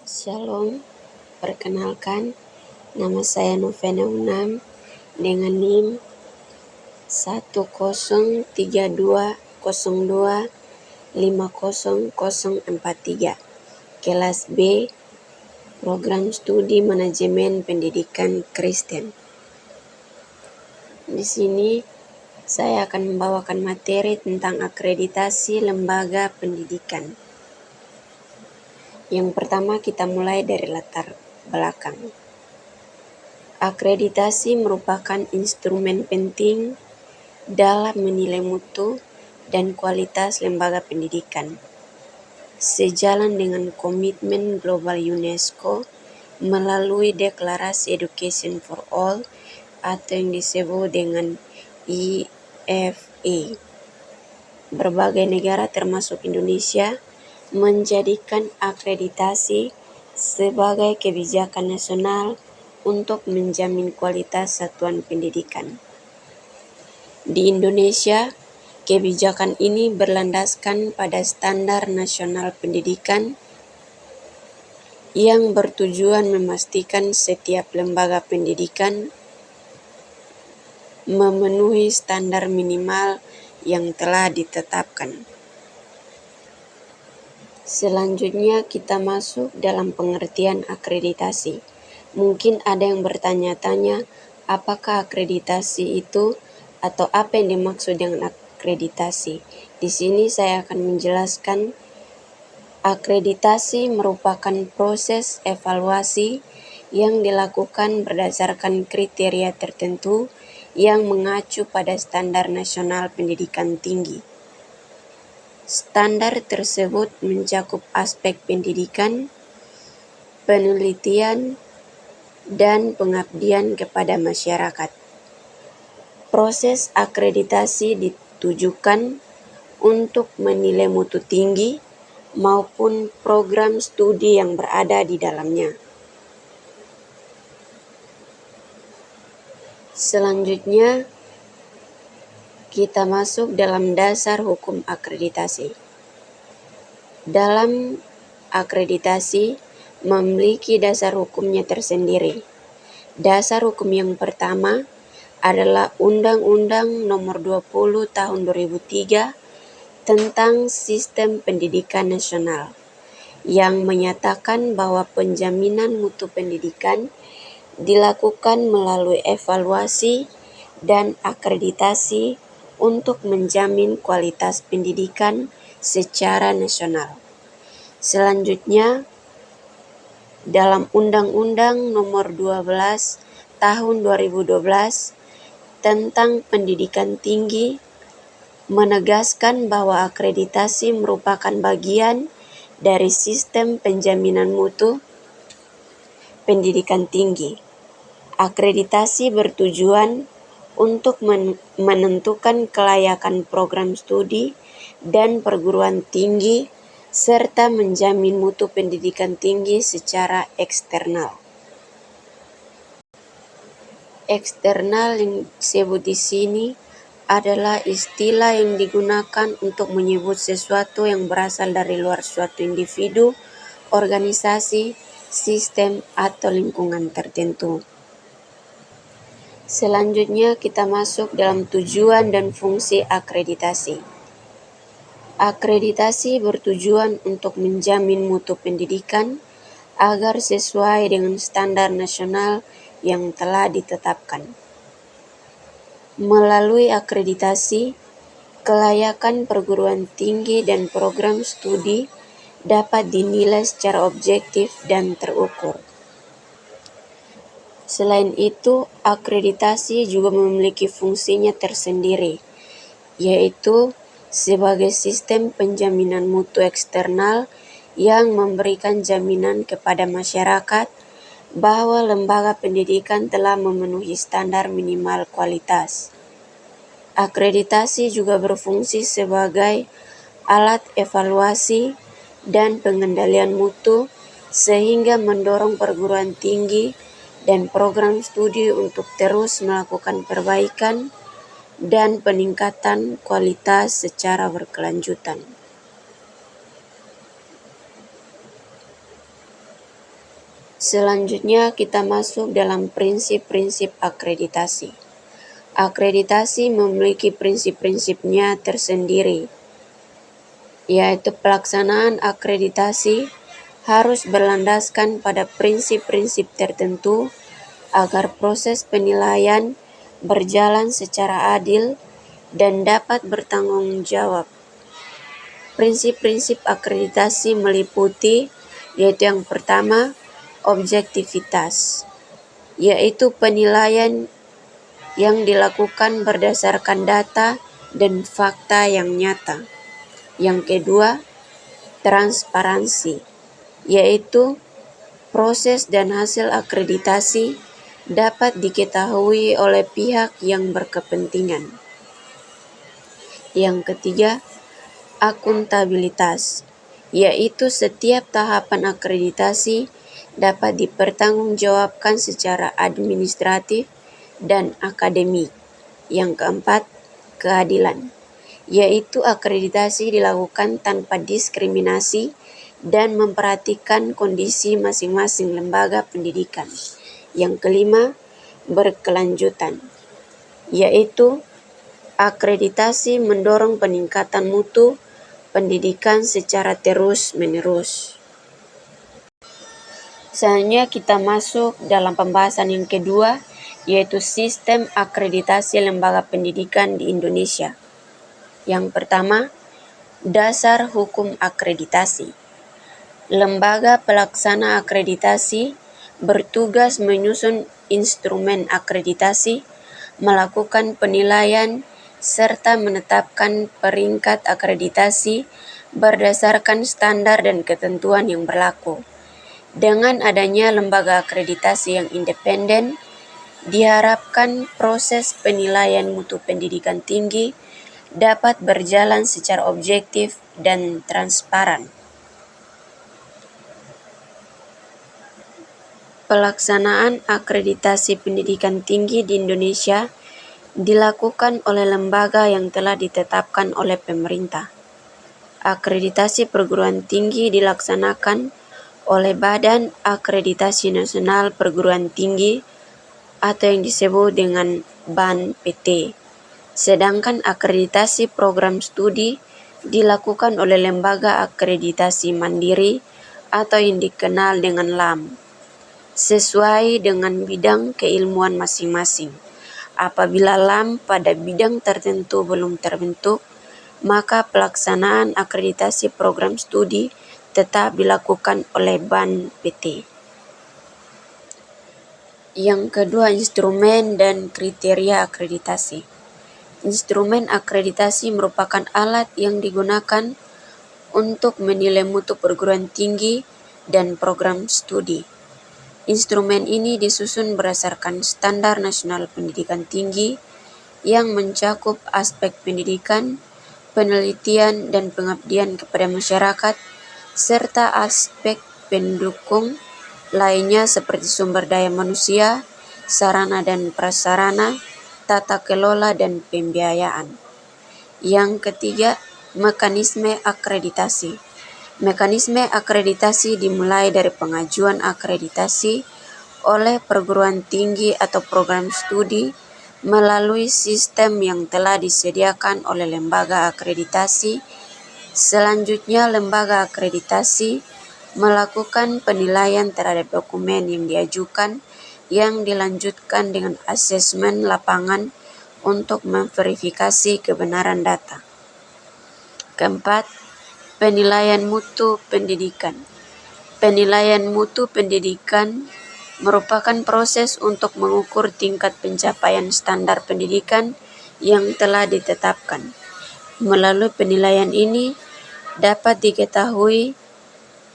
Shalom, perkenalkan, nama saya Novena Unam dengan NIM 10320250043, kelas B, Program Studi Manajemen Pendidikan Kristen. Di sini saya akan membawakan materi tentang akreditasi lembaga pendidikan. Yang pertama, kita mulai dari latar belakang. Akreditasi merupakan instrumen penting dalam menilai mutu dan kualitas lembaga pendidikan. Sejalan dengan komitmen global UNESCO melalui Deklarasi Education for All atau yang disebut dengan EFA. Berbagai negara termasuk Indonesia menjadikan akreditasi sebagai kebijakan nasional untuk menjamin kualitas satuan pendidikan. Di Indonesia, kebijakan ini berlandaskan pada Standar Nasional Pendidikan yang bertujuan memastikan setiap lembaga pendidikan memenuhi standar minimal yang telah ditetapkan. Selanjutnya kita masuk dalam pengertian akreditasi. Mungkin ada yang bertanya-tanya, apakah akreditasi itu atau apa yang dimaksud dengan akreditasi? Di sini saya akan menjelaskan, akreditasi merupakan proses evaluasi yang dilakukan berdasarkan kriteria tertentu yang mengacu pada Standar Nasional Pendidikan Tinggi. Standar tersebut mencakup aspek pendidikan, penelitian, dan pengabdian kepada masyarakat. Proses akreditasi ditujukan untuk menilai mutu tinggi maupun program studi yang berada di dalamnya. Selanjutnya, kita masuk dalam dasar hukum akreditasi. Dalam akreditasi memiliki dasar hukumnya tersendiri. Dasar hukum yang pertama adalah Undang-Undang Nomor 20 Tahun 2003 tentang Sistem Pendidikan Nasional yang menyatakan bahwa penjaminan mutu pendidikan dilakukan melalui evaluasi dan akreditasi untuk menjamin kualitas pendidikan secara nasional. Selanjutnya, dalam Undang-Undang Nomor 12 Tahun 2012 tentang Pendidikan Tinggi menegaskan bahwa akreditasi merupakan bagian dari sistem penjaminan mutu pendidikan tinggi. Akreditasi bertujuan untuk menentukan kelayakan program studi dan perguruan tinggi serta menjamin mutu pendidikan tinggi secara eksternal. Eksternal yang disebut di sini adalah istilah yang digunakan untuk menyebut sesuatu yang berasal dari luar suatu individu, organisasi, sistem, atau lingkungan tertentu. Selanjutnya kita masuk dalam tujuan dan fungsi akreditasi. Akreditasi bertujuan untuk menjamin mutu pendidikan agar sesuai dengan standar nasional yang telah ditetapkan. Melalui akreditasi, kelayakan perguruan tinggi dan program studi dapat dinilai secara objektif dan terukur. Selain itu, akreditasi juga memiliki fungsinya tersendiri, yaitu sebagai sistem penjaminan mutu eksternal yang memberikan jaminan kepada masyarakat bahwa lembaga pendidikan telah memenuhi standar minimal kualitas. Akreditasi juga berfungsi sebagai alat evaluasi dan pengendalian mutu sehingga mendorong perguruan tinggi dan program studi untuk terus melakukan perbaikan dan peningkatan kualitas secara berkelanjutan. Selanjutnya kita masuk dalam prinsip-prinsip akreditasi. Akreditasi memiliki prinsip-prinsipnya tersendiri, yaitu pelaksanaan akreditasi harus berlandaskan pada prinsip-prinsip tertentu agar proses penilaian berjalan secara adil dan dapat bertanggung jawab. Prinsip-prinsip akreditasi meliputi, yaitu yang pertama, objektivitas, yaitu penilaian yang dilakukan berdasarkan data dan fakta yang nyata. Yang kedua, transparansi, yaitu proses dan hasil akreditasi dapat diketahui oleh pihak yang berkepentingan. Yang ketiga, akuntabilitas, yaitu setiap tahapan akreditasi dapat dipertanggungjawabkan secara administratif dan akademik. Yang keempat, keadilan, yaitu akreditasi dilakukan tanpa diskriminasi dan memperhatikan kondisi masing-masing lembaga pendidikan. Yang kelima, berkelanjutan, yaitu akreditasi mendorong peningkatan mutu pendidikan secara terus-menerus. Selanjutnya kita masuk dalam pembahasan yang kedua, yaitu sistem akreditasi lembaga pendidikan di Indonesia. Yang pertama, dasar hukum akreditasi. Lembaga pelaksana akreditasi bertugas menyusun instrumen akreditasi, melakukan penilaian, serta menetapkan peringkat akreditasi berdasarkan standar dan ketentuan yang berlaku. Dengan adanya lembaga akreditasi yang independen, diharapkan proses penilaian mutu pendidikan tinggi dapat berjalan secara objektif dan transparan. Pelaksanaan akreditasi pendidikan tinggi di Indonesia dilakukan oleh lembaga yang telah ditetapkan oleh pemerintah. Akreditasi perguruan tinggi dilaksanakan oleh Badan Akreditasi Nasional Perguruan Tinggi atau yang disebut dengan BAN-PT. Sedangkan akreditasi program studi dilakukan oleh Lembaga Akreditasi Mandiri atau yang dikenal dengan LAM, sesuai dengan bidang keilmuan masing-masing. Apabila LAM pada bidang tertentu belum terbentuk, maka pelaksanaan akreditasi program studi tetap dilakukan oleh BAN-PT. Yang kedua, instrumen dan kriteria akreditasi. Instrumen akreditasi merupakan alat yang digunakan untuk menilai mutu perguruan tinggi dan program studi. Instrumen ini disusun berdasarkan Standar Nasional Pendidikan Tinggi yang mencakup aspek pendidikan, penelitian, dan pengabdian kepada masyarakat, serta aspek pendukung lainnya seperti sumber daya manusia, sarana dan prasarana, tata kelola, dan pembiayaan. Yang ketiga, mekanisme akreditasi. Mekanisme akreditasi dimulai dari pengajuan akreditasi oleh perguruan tinggi atau program studi melalui sistem yang telah disediakan oleh lembaga akreditasi. Selanjutnya, lembaga akreditasi melakukan penilaian terhadap dokumen yang diajukan yang dilanjutkan dengan asesmen lapangan untuk memverifikasi kebenaran data. Keempat, penilaian mutu pendidikan. Penilaian mutu pendidikan merupakan proses untuk mengukur tingkat pencapaian standar pendidikan yang telah ditetapkan. Melalui penilaian ini dapat diketahui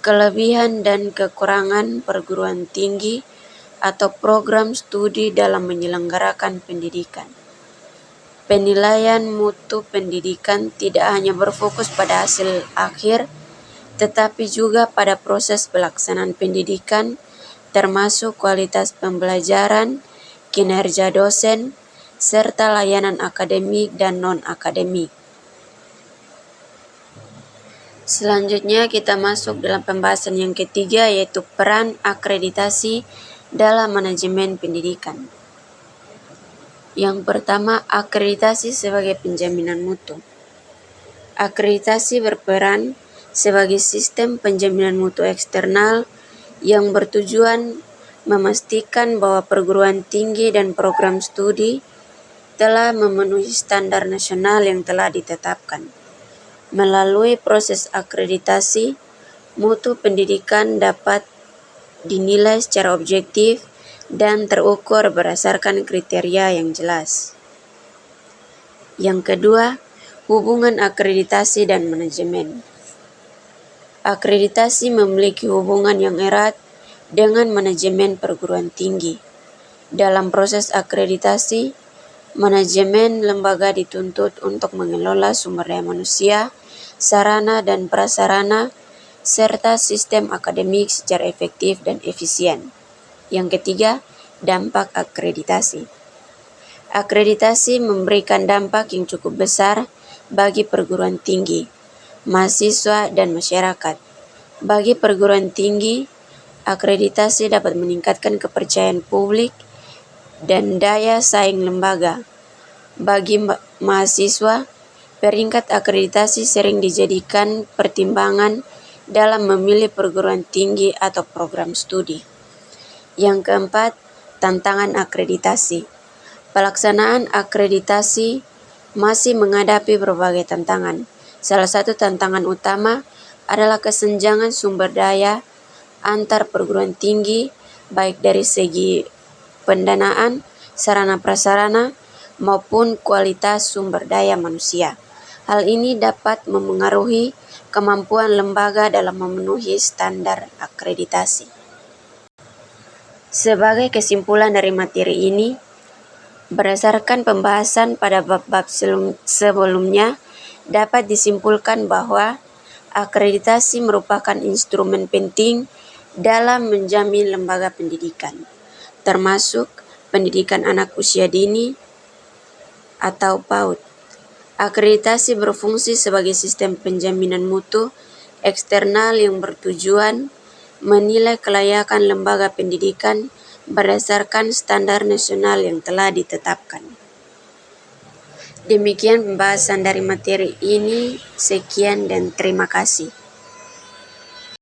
kelebihan dan kekurangan perguruan tinggi atau program studi dalam menyelenggarakan pendidikan. Penilaian mutu pendidikan tidak hanya berfokus pada hasil akhir, tetapi juga pada proses pelaksanaan pendidikan, termasuk kualitas pembelajaran, kinerja dosen, serta layanan akademik dan non-akademik. Selanjutnya kita masuk dalam pembahasan yang ketiga, yaitu peran akreditasi dalam manajemen pendidikan. Yang pertama, akreditasi sebagai penjaminan mutu. Akreditasi berperan sebagai sistem penjaminan mutu eksternal yang bertujuan memastikan bahwa perguruan tinggi dan program studi telah memenuhi standar nasional yang telah ditetapkan. Melalui proses akreditasi, mutu pendidikan dapat dinilai secara objektif dan terukur berdasarkan kriteria yang jelas. Yang kedua, hubungan akreditasi dan manajemen. Akreditasi memiliki hubungan yang erat dengan manajemen perguruan tinggi. Dalam proses akreditasi, manajemen lembaga dituntut untuk mengelola sumber daya manusia, sarana dan prasarana, serta sistem akademik secara efektif dan efisien. Yang ketiga, dampak akreditasi. Akreditasi memberikan dampak yang cukup besar bagi perguruan tinggi, mahasiswa, dan masyarakat. Bagi perguruan tinggi, akreditasi dapat meningkatkan kepercayaan publik dan daya saing lembaga. Bagi mahasiswa, peringkat akreditasi sering dijadikan pertimbangan dalam memilih perguruan tinggi atau program studi. Yang keempat, tantangan akreditasi. Pelaksanaan akreditasi masih menghadapi berbagai tantangan. Salah satu tantangan utama adalah kesenjangan sumber daya antar perguruan tinggi, baik dari segi pendanaan, sarana prasarana, maupun kualitas sumber daya manusia. Hal ini dapat memengaruhi kemampuan lembaga dalam memenuhi standar akreditasi. Sebagai kesimpulan dari materi ini, berdasarkan pembahasan pada bab-bab sebelumnya, dapat disimpulkan bahwa akreditasi merupakan instrumen penting dalam menjamin lembaga pendidikan, termasuk pendidikan anak usia dini atau PAUD. Akreditasi berfungsi sebagai sistem penjaminan mutu eksternal yang bertujuan menilai kelayakan lembaga pendidikan berdasarkan standar nasional yang telah ditetapkan. Demikian pembahasan dari materi ini. Sekian dan terima kasih.